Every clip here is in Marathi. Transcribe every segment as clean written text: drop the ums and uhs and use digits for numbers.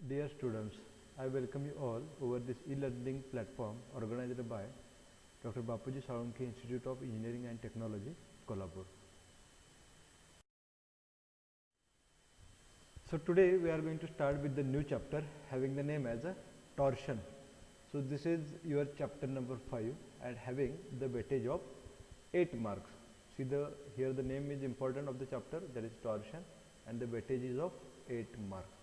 Dear students, I welcome you all over this e-learning platform organized by Dr. Bapuji Salonki Institute of Engineering and Technology, Kolhapur. So today we are going to start with the new chapter having the name as a torsion. So this is your chapter number 5 and having the weightage of 8 marks. See here the name is important of the chapter, that is torsion, and the weightage is of 8 marks.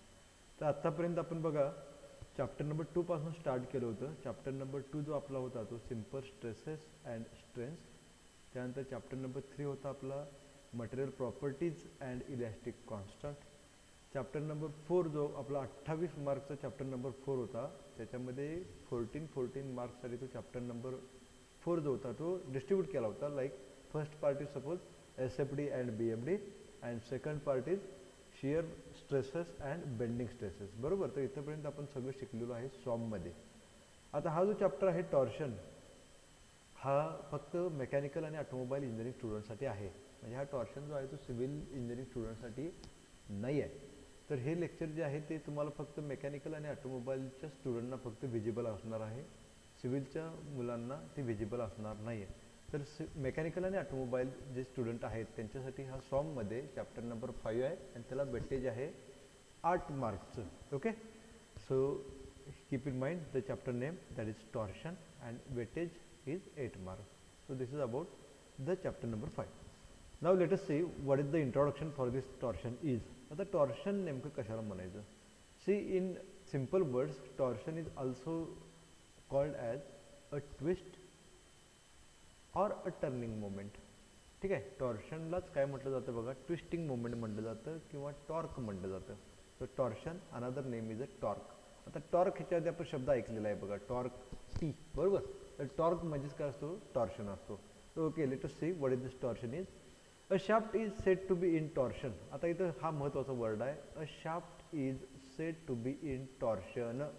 तर आत्तापर्यंत आपण बघा चॅप्टर नंबर 2 पासून स्टार्ट केलं होतं. चॅप्टर नंबर 2 जो आपला होता तो सिंपल स्ट्रेसेस अँड स्ट्रेंथ्स. त्यानंतर चॅप्टर नंबर 3 होता आपला material properties and elastic constant. Chapter number 4 जो आपला 28 मार्कचा चॅप्टर नंबर 4 होता त्याच्यामध्ये 14 मार्क्ससाठी तो चॅप्टर नंबर 4 जो होता तो डिस्ट्रीब्यूट केला होता. Like first part is suppose SFD and BMD and second part is shear stresses and bending stresses. बरोबर. तर इथंपर्यंत आपण सगळं शिकलेलो आहे सॉममध्ये. आता हा जो चॅप्टर आहे टॉर्शन हा फक्त मेकॅनिकल आणि ऑटोमोबाईल इंजिनिअरिंग स्टुडंटसाठी आहे. म्हणजे हा टॉर्शन जो आहे तो सिव्हिल इंजिनिअरिंग स्टुडंटसाठी नाही आहे. तर हे लेक्चर जे आहे ते तुम्हाला फक्त मेकॅनिकल आणि ऑटोमोबाईलच्या स्टुडंटना फक्त विजिबल असणार आहे. सिव्हिलच्या मुलांना ते विजिबल असणार नाही आहे. तर मेकॅनिकल आणि ऑटोमोबाईल जे स्टुडंट आहेत त्यांच्यासाठी हा सॉममध्ये चॅप्टर नंबर 5 आहे आणि त्याला वेटेज आहे 8 मार्क्सचं. Okay. So keep in mind the chapter name that is torsion and weightage is 8 marks. So this is about the chapter number 5. Now let us see what is the introduction for this torsion is. आता टॉर्शन नेमकं कशाला म्हणायचं. See in simple words torsion is also called as a twist or a turning moment. ठीक आहे. टॉर्शनलाच काय म्हटलं जातं बघा, ट्विस्टिंग मोमेंट म्हटलं जातं किंवा टॉर्क म्हटलं जातं. तर torsion another name is a torque. आता टॉर्क ह्याच्या आधी आपण शब्द ऐकलेला आहे बघा, टॉर्क टी. बरोबर. तर टॉर्क म्हणजेच काय असतो, टॉर्शन असतो. Okay, let us see what is this torsion is. A shaft is said to be in torsion. आता इथं हा महत्त्वाचा वर्ड आहे. A shaft is said to be in torsion.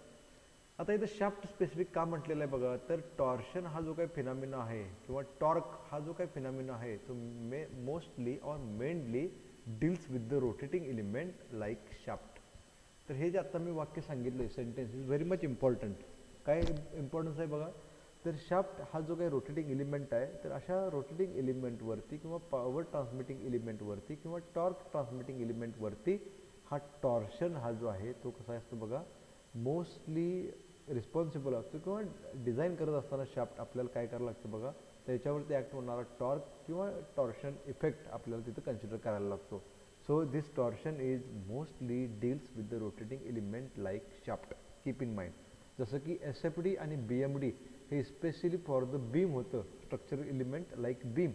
आता इथं शाफ्ट स्पेसिफिक का म्हटलेलं आहे बघा, तर टॉर्शन हा जो काही फिनॉमिना आहे किंवा टॉर्क हा जो काही फिनॉमिना आहे तो मोस्टली और mainly deals with the rotating element like shaft. तर हे जे आता मी वाक्य सांगितलं sentence is very much important. काय इम्पॉर्टन्स आहे बघा, तर शाफ्ट हा जो काही रोटेटिंग एलिमेंट आहे तर अशा रोटेटिंग एलिमेंटवरती किंवा पॉवर ट्रान्समिटिंग एलिमेंटवरती किंवा टॉर्क ट्रान्समिटिंग एलिमेंटवरती हा टॉर्शन हा जो आहे तो कसा असतो बघा, मोस्टली रिस्पॉन्सिबल असतो. किंवा डिझाईन करत असताना शाफ्ट आपल्याला काय करायला लागतं बघा, त्याच्यावरती ॲक्ट होणारा टॉर्क किंवा टॉर्शन इफेक्ट आपल्याला तिथं कन्सिडर करायला लागतो. So this torsion is mostly deals with the rotating element like shaft. Keep in mind. जसं की SFD आणि BMD हे स्पेशली फॉर द बीम होतं, structural element like beam.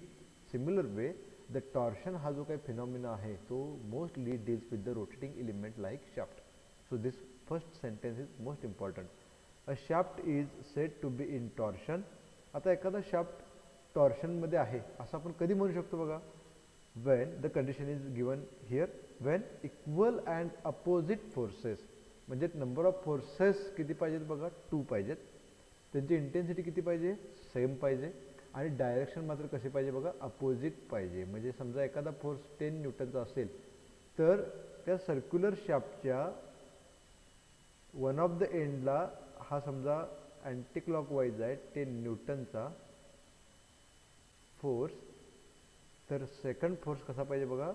Similar way the torsion हा जो काही फिनॉमिना आहे तो mostly deals with the rotating element like shaft. So this first sentence is most important. A shaft is said to be in torsion. आता एखादा शाफ्ट टॉर्शनमध्ये आहे असं आपण कधी म्हणू शकतो बघा, Wien the condition is given here, Wien equal and opposite forces. म्हणजे नंबर ऑफ फोर्सेस किती पाहिजेत बघा, 2 पाहिजेत. त्यांची इंटेन्सिटी किती पाहिजे, सेम पाहिजे. आणि डायरेक्शन मात्र कसे पाहिजे बघा, अपोजिट पाहिजे. म्हणजे समजा एखादा फोर्स 10 न्यूटनचा असेल तर त्या सर्क्युलर शाफ्टच्या वन ऑफ द एंडला हा समजा अँटी क्लॉकवाईज आहे 10 न्यूटनचा फोर्स, तर सेकंड फोर्स कसा पाहिजे बघा,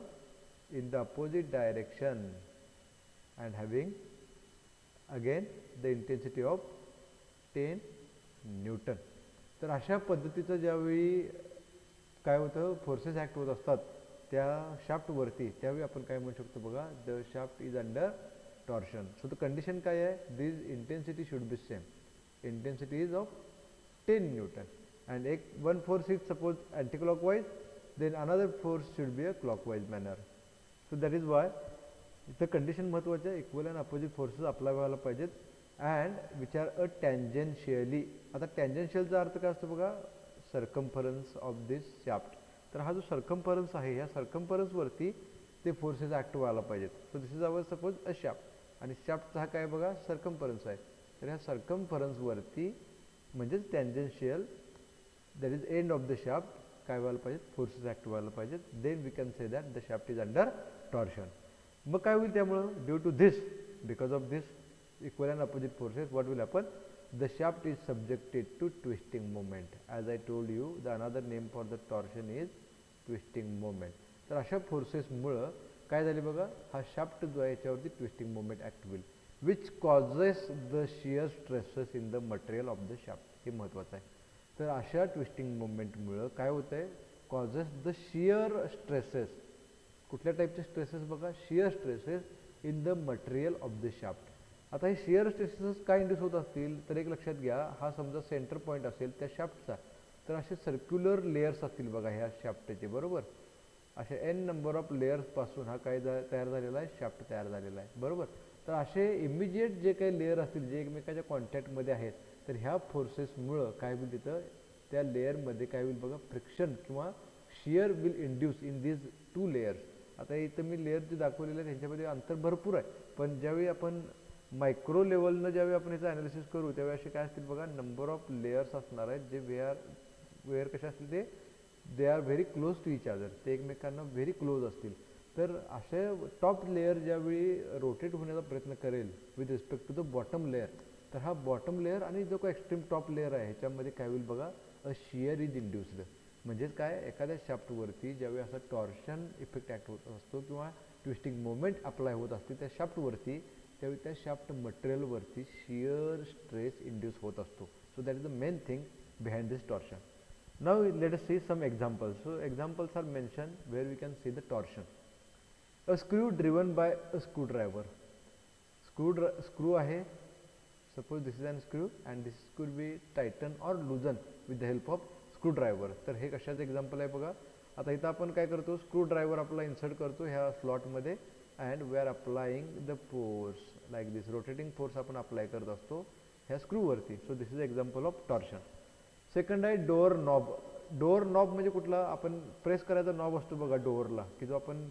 in the opposite direction and having again the intensity of 10 Newton. तर अशा पद्धतीचं ज्यावेळी काय होतं, फोर्सेस ॲक्ट होत असतात त्या शाफ्टवरती, त्यावेळी आपण काय म्हणू शकतो बघा, the shaft is under torsion. So the condition काय आहे, this intensity should be same. Intensity is of 10 newton and one force is suppose anticlockwise, then another force should be a clockwise manner. So that is why इथं कंडिशन महत्त्वाचं आहे, equal and opposite forces apply व्हायला पाहिजेत and which are a tangentially. आता टँजेन्शियलचा अर्थ काय असतो बघा, सर्कम्फरन्स ऑफ दिस शाफ्ट. तर हा जो सर्कम्फरन्स आहे ह्या सर्कम्फरन्सवरती ते फोर्सेस ॲक्ट व्हायला पाहिजेत. So this is our suppose a shaft आणि शाफ्टचा हा काय बघा, सर्कम्फरन्स आहे. तर ह्या सर्कम्फरन्सवरती म्हणजेच tangential that is end of the shaft काय व्हायला पाहिजेत, फोर्सेस ॲक्ट व्हायला पाहिजेत. Then we can say that the shaft is under torsion. मग काय होईल त्यामुळं, due to this, because of this equal and opposite forces, what will happen? The shaft is subjected to twisting moment. As I told you, the another name for the torsion is twisting moment. तर अशा फोर्सेसमुळं काय झाले बघा, हा शाफ्ट जो आहे याच्यावरती ट्विस्टिंग मोमेंट ॲक्ट होईल, which causes the shear stresses in the material of the shaft. हे महत्त्वाचं आहे. तर अशा ट्विस्टिंग मोमेंटमुळं काय होतं आहे, कॉजेस द शियर स्ट्रेसेस. कुठल्या टाईपचे स्ट्रेसेस बघा, shear stresses in the material of the shaft. आता हे शियर स्ट्रेसेस काय इंड्यूस होत असतील, तर एक लक्षात घ्या, हा समजा सेंटर पॉईंट असेल त्या शाफ्टचा, तर असे सर्क्युलर लेयर्स असतील बघा ह्या शाफ्टचे, बरोबर. असे एन नंबर ऑफ लेयर्सपासून हा काय तयार झालेला आहे, शाफ्ट तयार झालेला आहे, बरोबर. तर असे इमिजिएट जे काही लेयर असतील जे एकमेकाच्या कॉन्टॅक्टमध्ये आहेत, तर ह्या फोर्सेसमुळं काय होईल, तिथं त्या लेयरमध्ये काय होईल बघा, फ्रिक्शन किंवा shear will induce in these two layers. आता इथं मी लेयर जे दाखवलेले आहेत त्यांच्यामध्ये अंतर भरपूर आहे, पण ज्यावेळी आपण मायक्रो लेवलनं ज्यावेळी आपण याचं ॲनालिसिस करू त्यावेळी असे काय असतील बघा, नंबर ऑफ लेयर्स असणार आहेत जे वेअर कसे असतील, ते they are very close to each other, ते एकमेकांना व्हेरी क्लोज असतील. तर असे टॉप लेयर ज्यावेळी रोटेट होण्याचा प्रयत्न करेल with respect to the bottom layer, तर हा बॉटम लेयर आणि जो काही एक्स्ट्रीम टॉप लेयर आहे ह्याच्यामध्ये काय होईल बघा, अ शियर इज इंड्यूस्ड. म्हणजेच काय, एखाद्या शाफ्टवरती ज्यावेळी असा टॉर्शन इफेक्ट ॲक्ट होत असतो किंवा ट्विस्टिंग मोमेंट अप्लाय होत असते त्या शाफ्टवरती, त्यावेळी त्या शाफ्ट मटेरियलवरती शियर स्ट्रेस इंड्यूस होत असतो. So that is the main thing behind this torsion. Now let us see some examples. So examples are mentioned where we can see the torsion. A screw driven by a screwdriver. Screw आहे. Suppose this is an screw and this could be tightened or loosened with the help of screwdriver. तर हे कशाचं एक्झाम्पल आहे बघा. आता इथं आपण काय करतो, स्क्रूड्रायव्हर आपला इन्सर्ट करतो ह्या स्लॉटमध्ये and we are applying the force like this, rotating force आपण अप्लाय करत असतो ह्या स्क्रूवरती. So this is example of torsion. Second आहे डोअर नॉब. डोअर नॉब म्हणजे कुठला, आपण प्रेस करायचा नॉब असतो बघा डोअरला, की जो आपण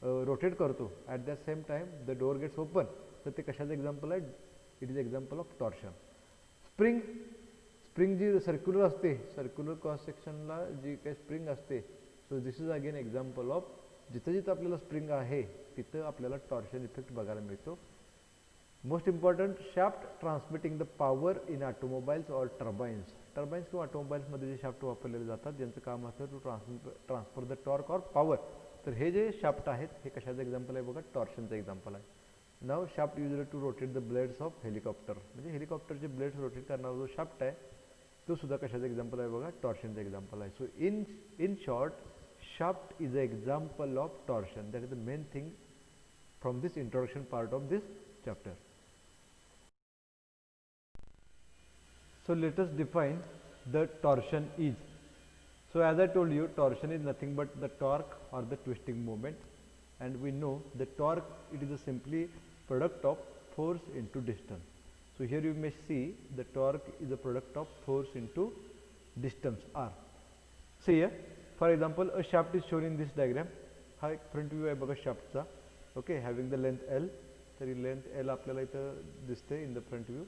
रोटेट करतो at the same time the door gets open. तर ते कशाचं एक्झाम्पल आहे, it is example of torsion. Spring जी सर्क्युलर असते, सर्क्युलर क्रॉस सेक्शनला जी काही स्प्रिंग असते, so this is again example of, जिथं जिथं आपल्याला स्प्रिंग आहे तिथं आपल्याला टॉर्शन इफेक्ट बघायला मिळतो. Most important, shaft transmitting the power in automobiles or turbines. Turbines किंवा ऑटोमोबाईल्समध्ये जे शाफ्ट वापरलेले जातात ज्यांचं काम असतं to transfer the torque or power, तर हे जे शाफ्ट आहेत हे कशाचं एक्झाम्पल आहे बघा, टॉर्शनचं एक्झाम्पल आहे. Now shaft used to rotate the blades of helicopter. म्हणजे हेलिकॉप्टरचे ब्लेड्स रोटेट करणारा जो शाफ्ट आहे तो सुद्धा कशाचं एक्झाम्पल आहे बघा, टॉर्शनचं एक्झाम्पल आहे. So in short, shaft is an example of torsion. That is the main thing from this introduction part of this chapter. So let us define the torsion is. So as I told you, torsion is nothing but the torque or the twisting moment, and we know the torque, it is a simply product of force into distance. So here you may see the torque is a product of force into distance r. See here, for example, a shaft is shown in this diagram. हा एक फ्रंट व्ह्यू आहे बघा शाफ्टचा. Okay, having the length L. तरी लेंथ एल आपल्याला इथं दिसते in the front view.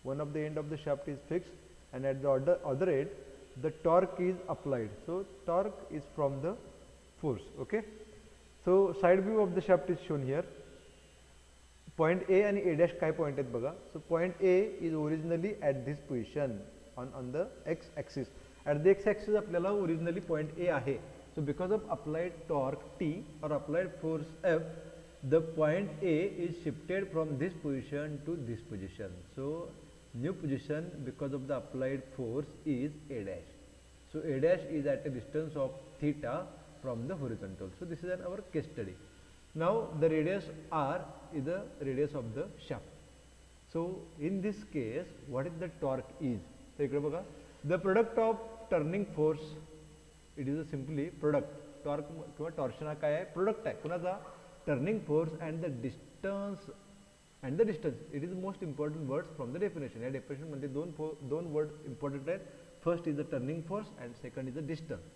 One of the end of the shaft is fix and at the other end the torque is applied. So torque is from the force. Okay, so side view of the shaft is shown here. Point A आणि ए डॅश काय पॉईंट आहेत बघा. So point A is originally at this position on the x axis. At the x axis आपल्याला ओरिजिनली पॉईंट ए आहे. So because of applied torque T or applied force F, the point A is shifted from this position to this position. So new position because of the applied force is A dash. So A dash is at a distance of theta from the horizontal. So this is our case study. Now the radius R is the radius of the shaft. So in this case, what is the torque is? So इकडे बघा, the product of turning force, it is a simply product. Torque किंवा टॉर्शन हा काय आहे, प्रोडक्ट आहे कुणाचा, turning force and the distance. And the distance, it is most important words from the definition. या डेफिनेशनमध्ये दोन वर्ड इम्पॉर्टंट आहेत. First is the turning force and second is the distance.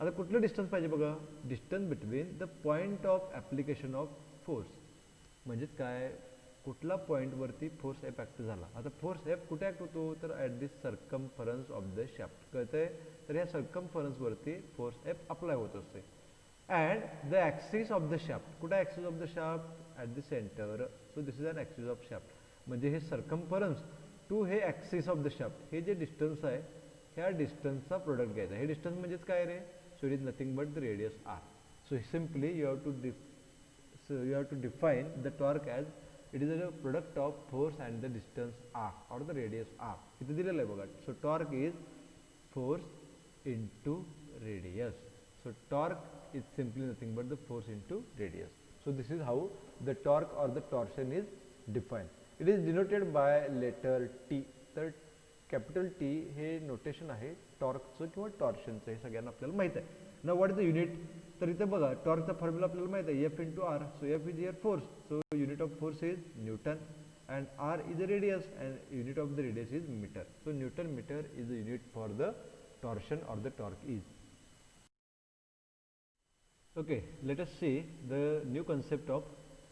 आता कुठलं डिस्टन्स पाहिजे बघा, distance between the point of application of force. म्हणजेच काय, कुठला पॉईंटवरती फोर्स एफ ॲक्ट झाला. आता फोर्स एफ कुठे ॲक्ट होतो, तर at this circumference of the shaft. कळतंय, तर ह्या सर्कम्फरन्सवरती फोर्स एफ अप्लाय होत असते. And the axis of the shaft, कुठे axis of the shaft, at the centre. So this is an axis of shaft. म्हणजे हे सर्कम्फरन्स टू हे ॲक्सिस ऑफ द शाफ्ट, हे जे डिस्टन्स आहे ह्या डिस्टन्सचा प्रोडक्ट घ्यायचा. हे डिस्टन्स म्हणजेच काय R, so it is nothing but the radius R. So simply you have to define the torque as it is a product of force and the distance R or the radius R. इथे दिलेलं आहे बघा. So torque is force into radius. So torque is simply nothing but the force into radius. So this is how the torque or the torsion is defined. It is denoted by letter T. तर कॅपिटल T हे नोटेशन आहे टॉर्कचं किंवा टॉर्शनचं, हे सगळ्यांना आपल्याला माहीत आहे. ना व्हॉट इज द युनिट, तर इथे बघा टॉर्कचा फॉर्म्युला आपल्याला माहीत आहे F into R. So F is your force, so unit of force is newton and r is the radius and unit of the radius is meter. So Newton meter is the unit for the torsion or the torque is. Okay, let us see the new concept of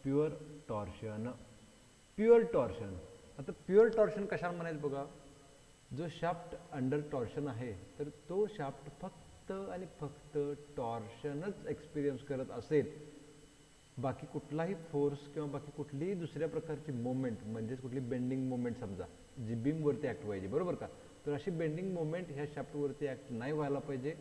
pure torsion. Pure torsion. आता प्युअर टॉर्शन कशाला म्हणायचं बघा, जो शाफ्ट अंडर टॉर्शन आहे तर तो शाफ्ट फक्त आणि फक्त टॉर्शनच एक्सपिरियन्स करत असेल, बाकी कुठलाही फोर्स किंवा बाकी कुठलीही दुसऱ्या प्रकारची मोमेंट, म्हणजेच कुठली बेंडिंग मोमेंट समजा जी बीमवरती ॲक्ट व्हायची, बरोबर का, तर अशी बेंडिंग मोमेंट ह्या शाफ्टवरती ॲक्ट नाही व्हायला पाहिजे.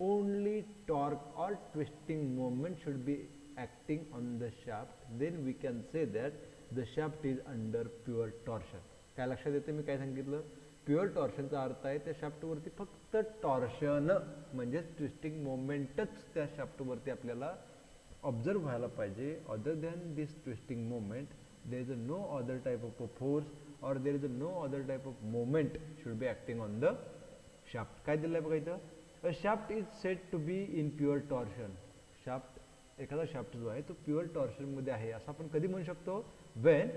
Only torque or twisting moment should be acting on the shaft. Then we can say that the shaft is under pure torsion. काय लक्षात येते मी काय सांगितलं, प्युअर टॉर्शनचा अर्थ आहे त्या शाफ्टवरती फक्त टॉर्शन म्हणजे ट्विस्टिंग मोमेंटच त्या शाफ्टवरती आपल्याला ऑब्झर्व व्हायला पाहिजे. Other than this twisting moment there is no other type of force or there is no other type of moment should be acting on the shaft. काय दिलं आहे बघा इथं, A shaft is said to be in pure torsion. Shaft, एखादा शाफ्ट जो आहे तो प्युअर टॉर्शनमध्ये आहे असं आपण कधी म्हणू शकतो, when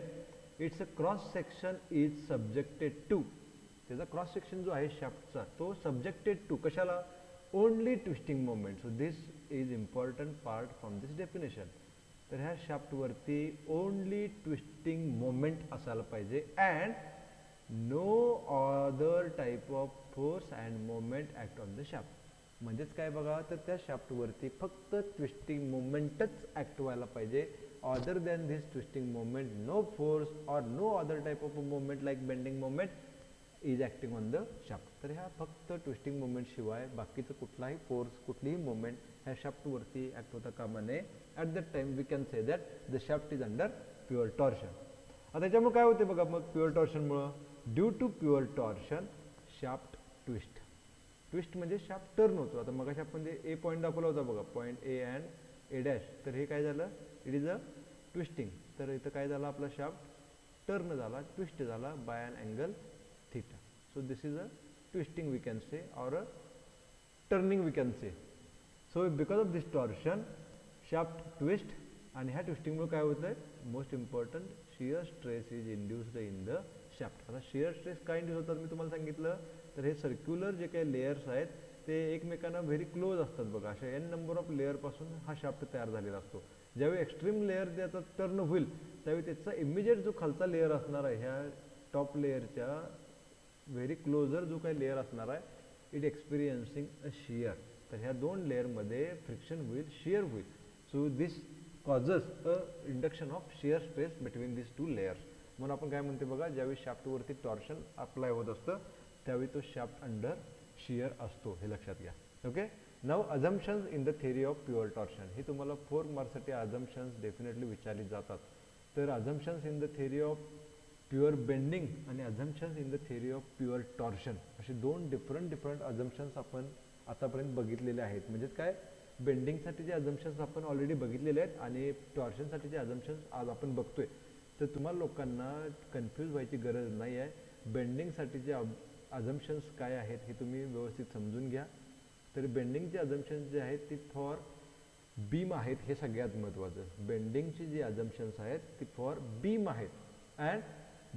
its a cross section is subjected to, त्याचा क्रॉस सेक्शन जो आहे शाफ्टचा तो सब्जेक्टेड टू कशाला, only twisting moment. So this is important part from this definition. तर ह्या शाफ्टवरती ओनली ट्विस्टिंग मोमेंट असायला पाहिजे and no other type of force and moment act on the shaft. म्हणजेच काय बघा, तर त्या शाफ्टवरती फक्त ट्विस्टिंग मोमेंटच ॲक्ट व्हायला पाहिजे. Other than this twisting moment no force or no other type of moment like bending moment is acting on the shaft. तर ह्या फक्त ट्विस्टिंग मोमेंट शिवाय बाकीचं कुठलाही फोर्स कुठलीही मोमेंट ह्या शाफ्टवरती ॲक्ट होता कामा नये. At that time we can say that the shaft is under pure torsion. आता त्याच्यामुळे काय होते बघा, मग प्युअर टॉर्शनमुळं due to pure torsion shaft twist. Twist म्हणजे शाफ्ट टर्न होतो. आता मगाशी आपण जे ए पॉईंट दाखवला होता बघा, point A and A dash, तर हे काय झालं, इट इज अ ट्विस्टिंग. तर इथं काय झालं, आपला शाफ्ट टर्न झाला, ट्विस्ट झाला by an angle theta. So this is a twisting we can say or a turning we can say. So because of this torsion shaft twist. आणि ह्या ट्विस्टिंगमुळे काय होतं आहे, most important shear stress is induced in the shaft. आता शियर स्ट्रेस काय इंड्यूस होतात मी तुम्हाला सांगितलं, तर हे सर्क्युलर जे काही लेयर्स आहेत ते एकमेकांना व्हेरी क्लोज असतात बघा. अशा एन नंबर ऑफ लेअरपासून हा शाफ्ट तयार झालेला असतो. ज्यावेळी एक्स्ट्रीम लेअर त्याचा टर्न होईल त्यावेळी त्याचा इमिजिएट जो खालचा लेअर असणार आहे ह्या टॉप लेअरच्या व्हेरी क्लोजर जो काही लेअर असणार आहे, इट एक्सपिरियन्सिंग अ शियर. तर ह्या दोन लेअरमध्ये फ्रिक्शन होईल, शियर होईल. So this causes a induction of shear stress between this two layers. म्हणून आपण काय म्हणते बघा, ज्यावेळी शाफ्टवरती टॉर्शन अप्लाय होत असतं त्यावेळी तो शाफ्ट अंडर शियर असतो, हे लक्षात घ्या. Okay, now assumptions in the theory of pure torsion. हे तुम्हाला 4 मार्क्ससाठी अझम्पशन्स डेफिनेटली विचारली जातात. तर assumptions in the theory of pure bending आणि assumptions in the theory of pure torsion असे दोन डिफरंट अझम्पशन्स आपण आतापर्यंत बघितलेले आहेत. म्हणजेच काय, बेंडिंगसाठी जे अझम्पशन्स आपण ऑलरेडी बघितलेले आहेत आणि टॉर्शनसाठी जे अझम्पशन्स आज आपण बघतोय. तर तुम्हाला लोकांना कन्फ्यूज व्हायची गरज नाही आहे. बेंडिंगसाठी जे अझम्पशन्स काय आहेत हे तुम्ही व्यवस्थित समजून घ्या. तर बेंडिंगचे अझम्पशन्स जे आहेत ती फॉर बीम आहेत, हे सगळ्यात महत्त्वाचं. बेंडिंगची जी अझम्पशन्स आहेत ती फॉर बीम आहेत and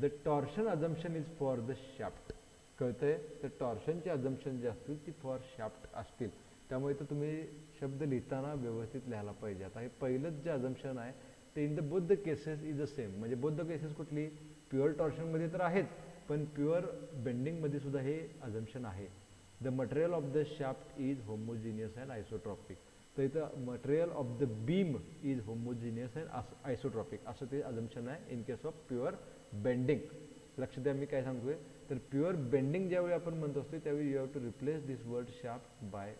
the torsion assumption is for the shaft. कळतंय, तर टॉर्शनचे अझम्पशन जे असतील ती फॉर शाफ्ट असतील. त्यामुळे तर तुम्ही शब्द लिहिताना व्यवस्थित लिहायला पाहिजे. आता हे पहिलंच जे अझम्पशन आहे ते in the both the cases is the same. म्हणजे बोथ द केसेस कुठली, प्युअर टॉर्शनमध्ये तर आहेच पण प्युअर बेंडिंगमध्ये सुद्धा हे अझम्पशन आहे. The material of the shaft is homogeneous and isotropic. तर इथं material of the beam is homogeneous and isotropic असं ते अजम्पशन आहे in case of pure bending. लक्ष द्या मी काय सांगतोय, तर प्युअर बेंडिंग ज्यावेळी आपण म्हणत असतो त्यावेळी you have to replace this word shaft by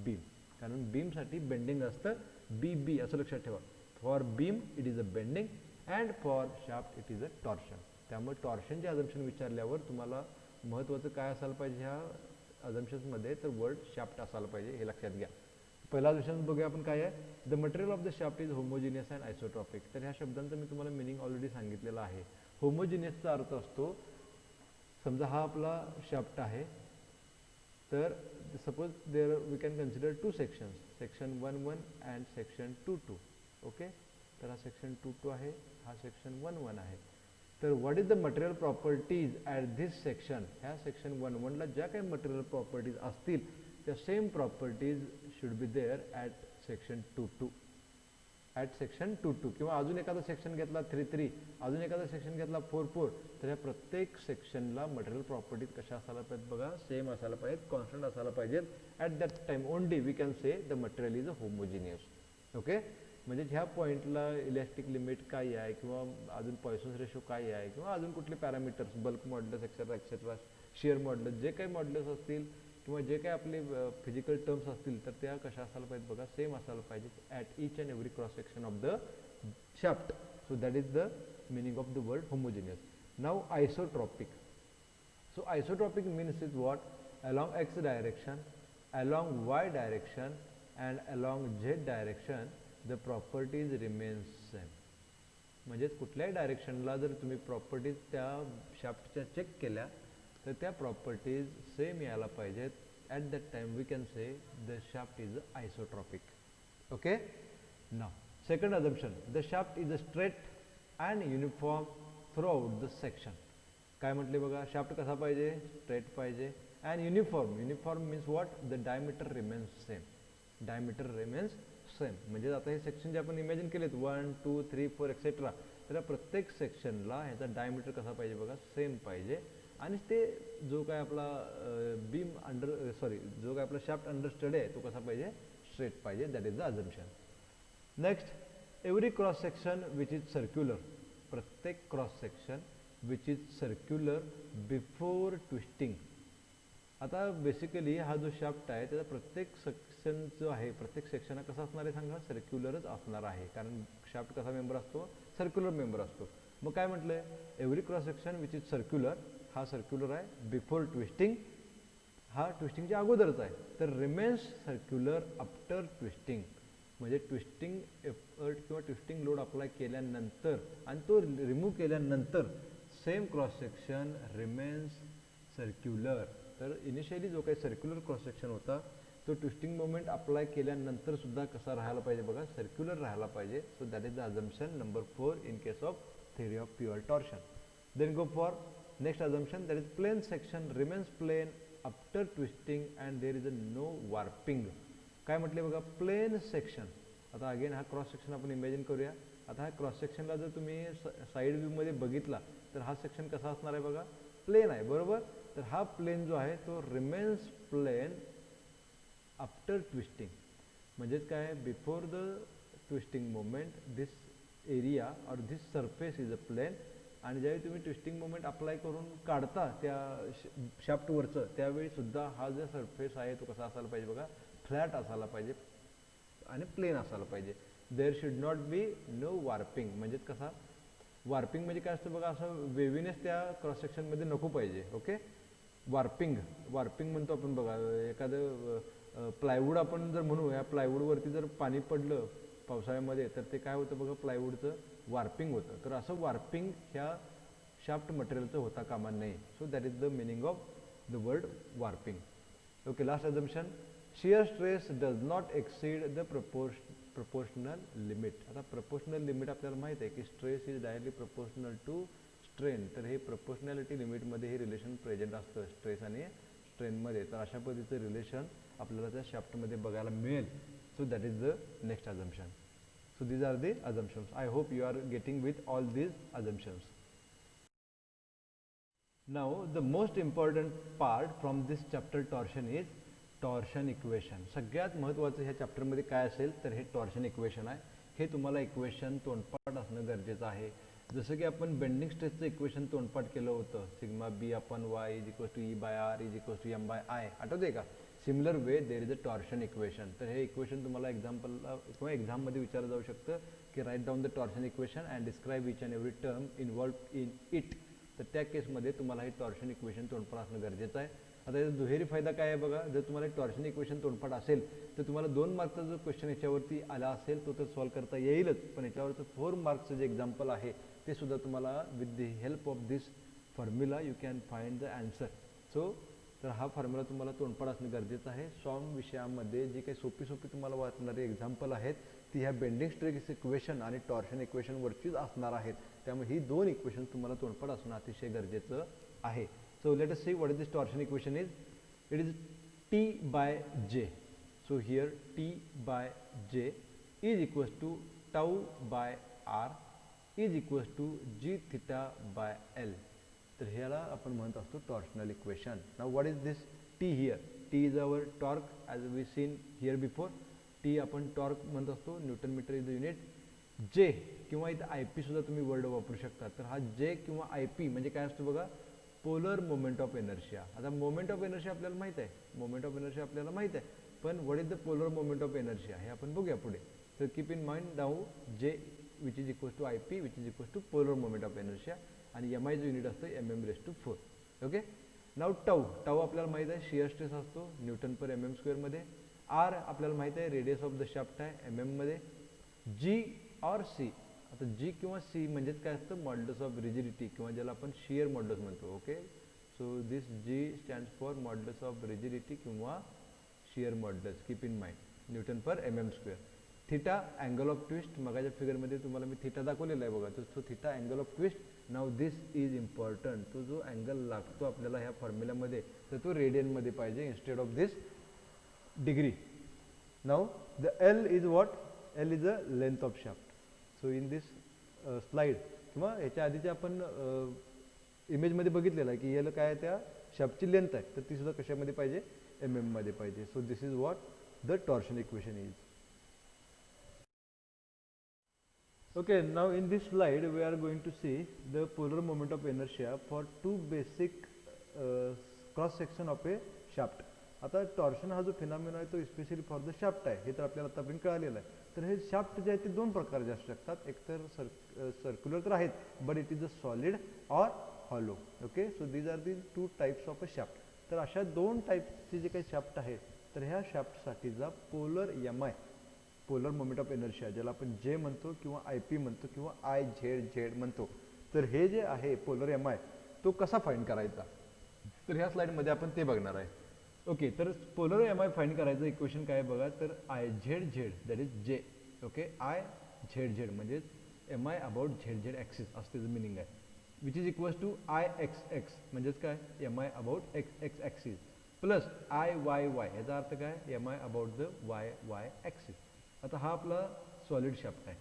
beam, कारण बीमसाठी बेंडिंग असतं बी असं लक्षात ठेवा. For beam it is a bending and for shaft it is a torsion. त्यामुळे टॉर्शनचे अजम्पशन विचारल्यावर तुम्हाला महत्त्वाचं काय असायला पाहिजे ह्या अजम्पशन्समध्ये, तर वर्ड शाफ्ट असायला पाहिजे, हे लक्षात घ्या. पहिला अजम्पशन बघूया आपण काय आहे, the material of the shaft is homogeneous and isotropic. तर ह्या शब्दांचा मी तुम्हाला मिनिंग ऑलरेडी सांगितलेला आहे. होमोजिनियसचा अर्थ असतो, समजा हा आपला शाफ्ट आहे, तर suppose there we can consider two sections, section 1-1 and section 2-2. Okay, तर हा सेक्शन 2-2 आहे, हा सेक्शन 1-1 आहे. तर what is the material properties at this section, ह्या सेक्शन 1-1ला ज्या काही मटेरियल प्रॉपर्टीज असतील त्या same properties should be there at section 2-2, at section 2-2. किंवा अजून एखादा सेक्शन घेतला 3-3, अजून एखादा सेक्शन घेतला 4-4, तर ह्या प्रत्येक सेक्शनला मटेरियल प्रॉपर्टीज कशा असायला पाहिजेत बघा, सेम असायला पाहिजेत, कॉन्स्टंट असायला पाहिजेत. At that time only we can say the material is a homogeneous. Okay, म्हणजे ह्या पॉईंटला इलॅस्टिक लिमिट काय आहे, किंवा अजून पॉयसन्स रेशो काय आहे, किंवा अजून कुठले parameters, bulk modulus etcetera shear modulus, जे काही मॉड्युलस असतील किंवा जे काही आपले फिजिकल टर्म्स असतील तर त्या कशा असायला पाहिजेत बघा, सेम असायला पाहिजे at each and every cross section of the shaft. So that is the meaning of the word homogeneous. Now isotropic. So isotropic means is what? Along x direction, along y direction and along z direction the properties remains same. म्हणजे कुठल्याही डायरेक्शनला जर तुम्ही प्रॉपर्टीज त्या शाफ्टच्या चेक केल्या तर त्या प्रॉपर्टीज सेम यायला पाहिजेत. At that time we can say the shaft is isotropic. Okay, now second assumption, the shaft is a straight and uniform throughout the section. काय म्हटले बघा, शाफ्ट कसा पाहिजे, स्ट्रेट पाहिजे and uniform. Uniform means what, the diameter remains same, diameter remains same. म्हणजे आता हे सेक्शन जे आपण इमॅजिन केलेत 1, 2, 3, 4 एक्सेट्रा, तर प्रत्येक सेक्शनला ह्याचा डायमीटर कसा पाहिजे बघा, सेम पाहिजे. आणि ते जो काय आपला बीम जो काय आपला शाफ्ट अंडर स्टडी आहे तो कसा पाहिजे, स्ट्रेट पाहिजे. That is the assumption. Next, every cross section which is circular, प्रत्येक cross section which is circular before twisting. आता बेसिकली हा जो शाफ्ट आहे त्याचा प्रत्येक सेक्शन जो आहे, प्रत्येक सेक्शन हा कसा असणार आहे सांगा, सर्क्युलरच असणार आहे, कारण शाफ्ट कसा मेंबर असतो, सर्क्युलर मेंबर असतो. मग काय म्हटलं आहे, every cross section which is circular, हा सर्क्युलर आहे. बिफोर ट्विस्टिंग, हा ट्विस्टिंगच्या अगोदरच आहे. तर रिमेन्स सर्क्युलर आफ्टर ट्विस्टिंग, म्हणजे ट्विस्टिंग एफर्ट किंवा ट्विस्टिंग लोड अप्लाय केल्यानंतर आणि तो रिमूव्ह केल्यानंतर same cross section remains circular. तर इनिशियली जो काही सर्क्युलर क्रॉस सेक्शन होता तो ट्विस्टिंग मोमेंट अप्लाय केल्यानंतर सुद्धा कसा राहायला पाहिजे बघा, सर्क्युलर राहायला पाहिजे. So that is the assumption number 4 in case of theory of pure torsion. Then go for next assumption, that is plane section remains plane after twisting and there is a no warping. काय म्हटले बघा, प्लेन सेक्शन. आता अगेन हा क्रॉस सेक्शन आपण इमॅजिन करूया. आता हा क्रॉस सेक्शनला जर तुम्ही साईड व्ह्यूमध्ये बघितला तर हा सेक्शन कसा असणार आहे बघा, प्लेन आहे, बरोबर. तर हा प्लेन जो आहे तो रिमेन्स प्लेन आफ्टर ट्विस्टिंग. म्हणजेच काय, before the twisting moment this area और दिस सरफेस इज अ प्लेन. आणि ज्यावेळी तुम्ही ट्विस्टिंग मोमेंट अप्लाय करून काढता त्या शाफ्टवरचं त्यावेळी सुद्धा हा जो सरफेस आहे तो कसा असायला पाहिजे बघा, फ्लॅट असायला पाहिजे आणि प्लेन असायला पाहिजे. There should not be no warping. म्हणजेच कसा, वार्पिंग म्हणजे काय असतं बघा, असं वेव्हीनेस त्या क्रॉस सेक्शनमध्ये नको पाहिजे. ओके, वार्पिंग म्हणतो आपण बघा, एखादं प्लायवूड आपण जर म्हणू, या प्लायवूडवरती जर पाणी पडलं पावसाळ्यामध्ये तर ते काय होतं बघा, प्लायवूडचं वार्पिंग होतं. तर असं वार्पिंग ह्या शाफ्ट मटेरियलचं होता कामा नये. So that is the meaning of the word warping. Okay, last assumption, shear stress does not exceed the proportional limit. आता प्रपोर्शनल लिमिट आपल्याला माहीत आहे की stress is directly proportional to strain. तर हे प्रपोर्शनॅलिटी लिमिटमध्ये हे रिलेशन प्रेझेंट असतं स्ट्रेस आणि स्ट्रेनमध्ये. तर अशा पद्धतीचं रिलेशन आपल्याला त्या शाफ्टमध्ये बघायला मिळेल. So that is the next assumption. So these are the assumptions. I hope you are getting with all these assumptions. Now the most important part from this chapter torsion is torsion equation. सगळ्यात महत्त्वाचं ह्या चॅप्टरमध्ये काय असेल तर हे टॉर्शन इक्वेशन आहे. हे तुम्हाला इक्वेशन तोंडपाठ असणं गरजेचं आहे. जसं की आपण बेंडिंग स्ट्रेसचं इक्वेशन तोंडपाठ केलं होतं, sigma B upon Y is equals to E by R is equals to M by I, आठवते का? Similar way there is a torsion equation. तर हे इक्वेशन तुम्हाला एक्झाम्पलला किंवा एक्झाममध्ये विचारलं जाऊ शकतं की write down the torsion equation and describe each and every term involve in it. तर त्या केसमध्ये तुम्हाला हे टॉर्शन इक्वेशन तोंडपाठ असणं गरजेचं आहे. आता याचा दुहेरी फायदा काय आहे बघा, जर तुम्हाला एक टॉर्शन इक्वेशन तोंडपाठ असेल तर तुम्हाला 2 मार्कचा जो क्वेश्चन याच्यावरती आला असेल तो तर सॉल्व्ह करता येईलच, पण याच्यावरचं 4 मार्क्सचं जे एक्झाम्पल आहे ते सुद्धा तुम्हाला with the help of this formula you can find the answer. So तर हा फॉर्म्युला तुम्हाला तोंडपाठ असणं गरजेचं आहे. सॉम विषयामध्ये जी काही सोपी तुम्हाला वाटणारी एक्झाम्पल आहेत ती ह्या बेंडिंग स्ट्रेस इक्वेशन आणि टॉर्शन इक्वेशनवरचीच असणार आहेत. त्यामुळे ही 2 इक्वेशन तुम्हाला तोंडपाठ असणं अतिशय गरजेचं आहे. So let us see what is this torsion equation is. It is T by J. So here T by J is equals to tau by R is equals to G theta by L. तर ह्याला आपण म्हणत असतो torsional equation. Now what is this T here? T is our torque as we seen here before. T आपण टॉर्क म्हणत असतो, newton metre is the unit. J किंवा इथं IP सुद्धा तुम्ही वर्ड वापरू शकता. तर हा J किंवा IP म्हणजे काय असतो बघा, पोलर मोमेंट ऑफ एनर्शिया. आता मोमेंट ऑफ एनर्शिया आपल्याला माहित आहे, मोमेंट ऑफ एनर्शिया आपल्याला माहित आहे, पण what is the polar moment of inertia हे आपण बघूया पुढे. तर keep in mind now J which is equals to IP which is equals to polar moment of inertia आणि MI चं युनिट असतं mm⁻⁴. ओके. नाऊ टाऊ आपल्याला माहित आहे शियर स्ट्रेस असतो न्यूटन पर mm स्क्वेअर मध्ये. R आपल्याला माहित आहे रेडियस ऑफ द शाफ्ट आहे mm मध्ये. G और C, आता G किंवा C म्हणजेच काय असतं, मॉड्युलस ऑफ रिजिडिटी किंवा ज्याला आपण शियर मॉड्युलस म्हणतो. Okay. So this G stands for modulus of rigidity किंवा shear modulus. Keep in mind newton per mm square. Theta angle of twist, मगाच्या फिगरमध्ये तुम्हाला मी थिटा दाखवलेला आहे बघा, तो theta angle of twist. Now this is important. तो जो अँगल लागतो आपल्याला ह्या फॉर्म्युल्यामध्ये तर तो रेडियनमध्ये पाहिजे instead of this degree. Now the L is what, L is a length of shaft. So in this slide किंवा याच्या आधीचे आपण इमेजमध्ये बघितलेलं आहे की याला काय त्या शाफ्टची लेंथ आहे तर ती सुद्धा कशामध्ये पाहिजे, mm मध्ये पाहिजे. So this is what the torsion equation is. Okay, now in this slide we are going to see the polar moment of inertia for 2 basic cross section of a shaft. आता टॉर्शन हा जो फिनॉमिना आहे तो स्पेशली फॉर द शाफ्ट आहे हे तर आपल्याला आतापर्यंत कळालेलं आहे. तर हे शाफ्ट जे आहे ते 2 प्रकारचे असू शकतात. एक तर सर्क्युलर तर आहेत but it is a solid or hollow. Okay. So these are the 2 types of a shaft. तर अशा 2 टाइप्सचे जे काही शाफ्ट आहेत तर ह्या शाफ्टसाठीचा polar MI polar moment of inertia ज्याला आपण J म्हणतो किंवा IP म्हणतो किंवा IZ म्हणतो. तर हे जे आहे पोलर MI तो कसा फाइंड करायचा तर ह्या स्लाइडमध्ये आपण ते बघणार आहे. ओके. तर पोलर MI फाइंड करायचं इक्वेशन काय बघा, तर IZZ that is J. Okay. IZZ म्हणजे MI अबाउट ZZ ॲक्सिस असं त्याचं मिनिंग आहे. Which is equals to IXX म्हणजेच काय MI about XX axis plus IYY याचा अर्थ काय MI about the YY axis. आता हा आपला सॉलिड शाफ्ट आहे,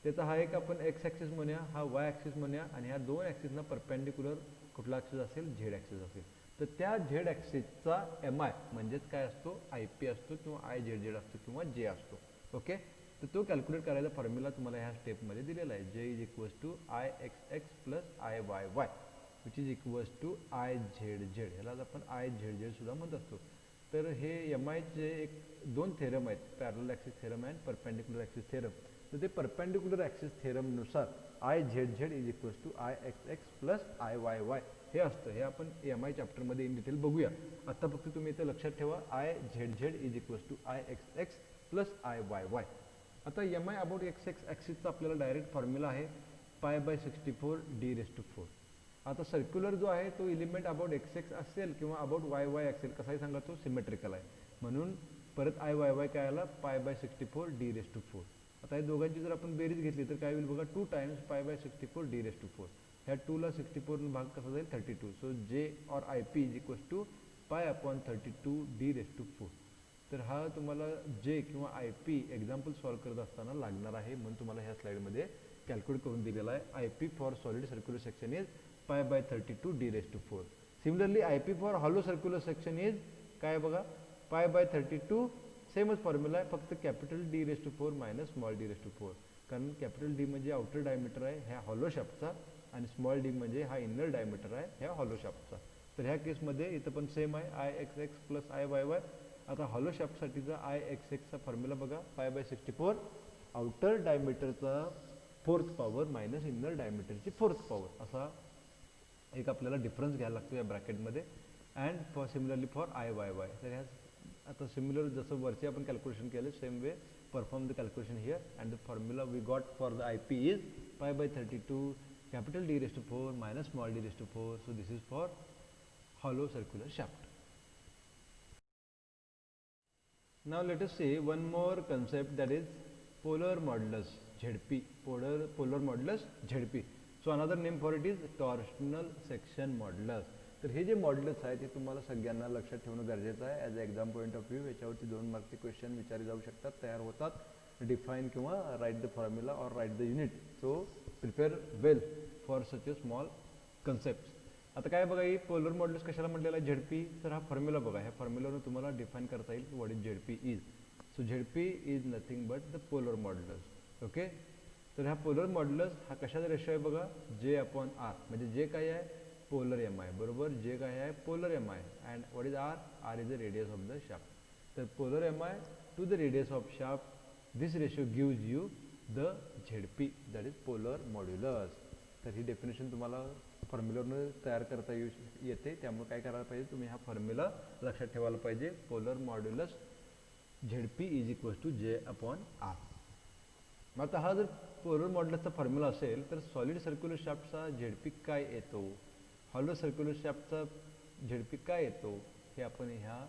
त्याचा हा एक आपण X ॲक्सिस म्हणूया, हा Y ॲक्सिस म्हणूया आणि ह्या 2 ॲक्सिसना परपेंडिक्युलर कुठला ॲक्सिस असेल, Z ॲक्सिस असेल. तर त्या Z ॲक्सिसचा MI म्हणजेच काय असतो, IP असतो किंवा IZZ असतो किंवा J असतो. ओके. तर तो कॅल्क्युलेट करायचा फॉर्म्युला तुम्हाला ह्या स्टेपमध्ये दिलेला आहे. J is equals to IXX plus IYY which is equals to IZZ. ह्यालाच आपण IZZ सुद्धा म्हणत असतो. तर हे MIचे एक 2 थेरम आहेत, parallel axis theorem and perpendicular axis theorem. तर ते परपेंडिक्युलर ॲक्सिस थेरमनुसार IZZ is equals to IXX plus IYY हे असतं. हे आपण MI चॅप्टरमध्ये इन डिटेल बघूया. आता फक्त तुम्ही इथं लक्षात ठेवा IZZ is equals to IXX plus IYY. आता MI अबाउट XX ॲक्सिसचा आपल्याला डायरेक्ट फॉर्म्युला आहे π/64 d⁴. आता सर्क्युलर जो आहे तो एलिमेंट अबाउट XX असेल किंवा अबाउट YY असेल कसाही सांगा तो सिमेट्रिकल आहे म्हणून परत IYY काय आला π/64 d⁴. आता या दोघांची जर आपण बेरीज घेतली तर काय होईल बघा 2 टाइम्स π/64 d⁴. ह्या 2ला 64 भाग कसा जाईल 32. So J or IP is equals to π/32 d⁴. तर हा तुम्हाला J किंवा IP एक्झाम्पल सॉल्व करत असताना लागणार आहे म्हणून तुम्हाला ह्या स्लाइडमध्ये कॅल्क्युलेट करून दिलेला आहे. IP for solid circular section is π/32 d⁴. Similarly IP for hollow circular section is काय बघा पाय बाय 32 सेमच फॉर्म्युला आहे, फक्त capital D raise to 4 minus small d raise to 4, कारण कॅपिटल डी म्हणजे आउटर डायमीटर आहे ह्या हॉलो शाफ्टचा आणि स्मॉल डी म्हणजे हा इनर डायमीटर आहे ह्या हॉलो शाफ्टचा. तर ह्या केसमध्ये इथं पण सेम आहे I X X plus I Y Y. आता हॉलो शाफ्टसाठीचा आय एक्स एक्सचा फॉर्म्युला बघा, पाय बाय 64 आउटर डायमीटरचा 4th पॉवर मायनस इनर डायमीटरची 4th पॉवर, असा एक आपल्याला डिफरन्स घ्यायला लागतो या ब्रॅकेटमध्ये. And for similarly for I Y Y. तर ह्या आता सिमिलर जसं वरचे आपण कॅल्क्युलेशन केलं same way perform the calculation here and the formula we got for the I P is pi by 32 capital D raised to 4 minus small d raised to 4. So this is for hollow circular shaft. Now let us see one more concept, that is polar modulus ZP. Polar modulus ZP. So another name for it is torsional section modulus. तर हे जे मॉड्युलस आहे ते तुम्हाला सगळ्यांना लक्षात ठेवणं गरजेचं आहे as a exam point of view. याच्यावरती 2 मार्कचे क्वेश्चन विचारले जाऊ शकतात, तयार होतात. डिफाईन किंवा राईट द फॉर्म्युला और write the unit. So prepare well for such a small concept. आता काय बघा, ही पोलर मॉड्युलस कशाला म्हटलेला आहे झेडपी. तर हा फॉर्म्युला बघा, ह्या फॉर्म्युलावरून तुम्हाला डिफाईन करता येईल की what is ZP is. So ZP is nothing but the polar modulus. Okay, तर हा पोलर मॉड्युलस हा कशाचा रेशो आहे बघा, जे अपॉन आर. म्हणजे जे काय आहे पोलर एम आय बरोबर, जे काय आहे polar M I and what is R. R is the radius of the shaft. तर polar M I to the radius of shaft, this ratio gives you the ZP, that is polar modulus. तर ही डेफिनेशन तुम्हाला फॉर्म्युलावरून तयार करता येते, त्यामुळे काय करायला पाहिजे तुम्ही हा फॉर्म्युला लक्षात ठेवायला पाहिजे. Polar modulus ZP is equals to J upon R. आता हा जर पोलर मॉड्युलसचा फॉर्म्युला असेल तर सॉलिड सर्क्युलर शाफ्टचा ZP काय येतो, हॉलो सर्क्युलर शाफ्टचा ZP काय येतो, हे आपण ह्या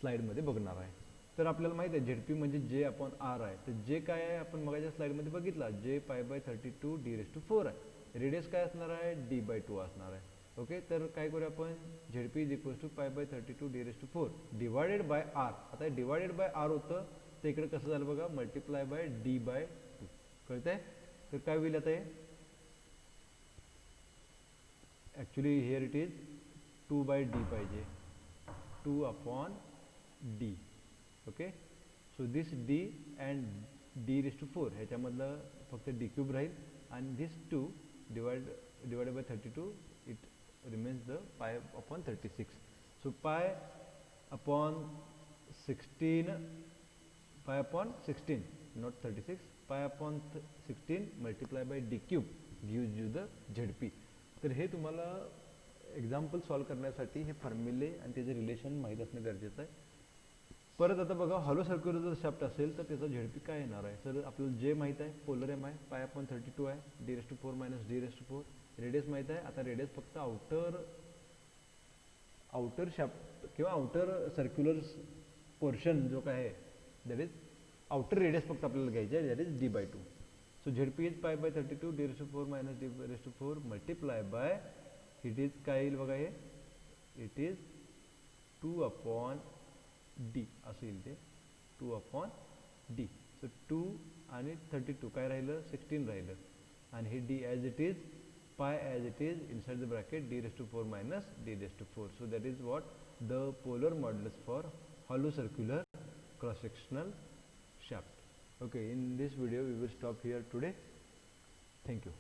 स्लाईडमध्ये बघणार आहे. तर आपल्याला माहिती आहे झेडपी म्हणजे जे अपॉन आर आहे. तर जे काय आहे आपण मगाच्या स्लाईडमध्ये बघितला, जे पाय बाय 32 डी रेस टू 4 आहे. रेडियस काय असणार आहे, डी बाय 2 असणार आहे. ओके, तर काय करूया आपण, ZP is equals to pi by 32 D raise to 4 divided by R. आता डिवायडेड बाय आर होतं तर इकडे कसं झालं बघा, मल्टिप्लाय बाय डी बाय 2. कळतंय. तर काय होईल आता हे, actually here it is 2 by D पाहिजे, 2 upon D. Okay, so this D and D raise to 4 ह्याच्यामधलं फक्त डी क्यूब राहील आणि this 2 divided by 32 it remains the pi upon 36. So pi upon 16 not 36, pi upon 16 multiply by D cube gives you the ZP. तर हे तुम्हाला एक्झाम्पल सॉल्व करण्यासाठी हे फॉर्म्युले आणि त्याचे रिलेशन माहीत असणं गरजेचं आहे. परत आता बघा, हॉलो सर्क्युलर जर शाफ्ट असेल तर त्याचा झेडपी काय येणार आहे. तर आपल्याला जे माहीत आहे पोलर एम आहे, पाय अपॉन 32 आहे, D raise to 4 minus D raise to 4. Radius माहीत आहे. आता रेडियस फक्त आउटर शाफ्ट किंवा आउटर सर्क्युलर पोर्शन जो काय आहे दॅट इज आउटर रेडियस फक्त आपल्याला घ्यायचे आहे, that is D by 2. So ZP is pi by 32 D raise to 4 minus D raise to 4 multiply by it is काय येईल बघा, हे इट इज 2 अपॉन डी असं येईल ते, 2 अपॉन डी. सो 2 आणि 32 काय राहिलं, 16 राहिलं आणि हे D as it is, pi as it is inside the bracket D raise to 4 minus D raise to 4. So that is what the polar modulus for hollow circular cross sectional shaft. Okay, in this video we will stop here today. Thank you.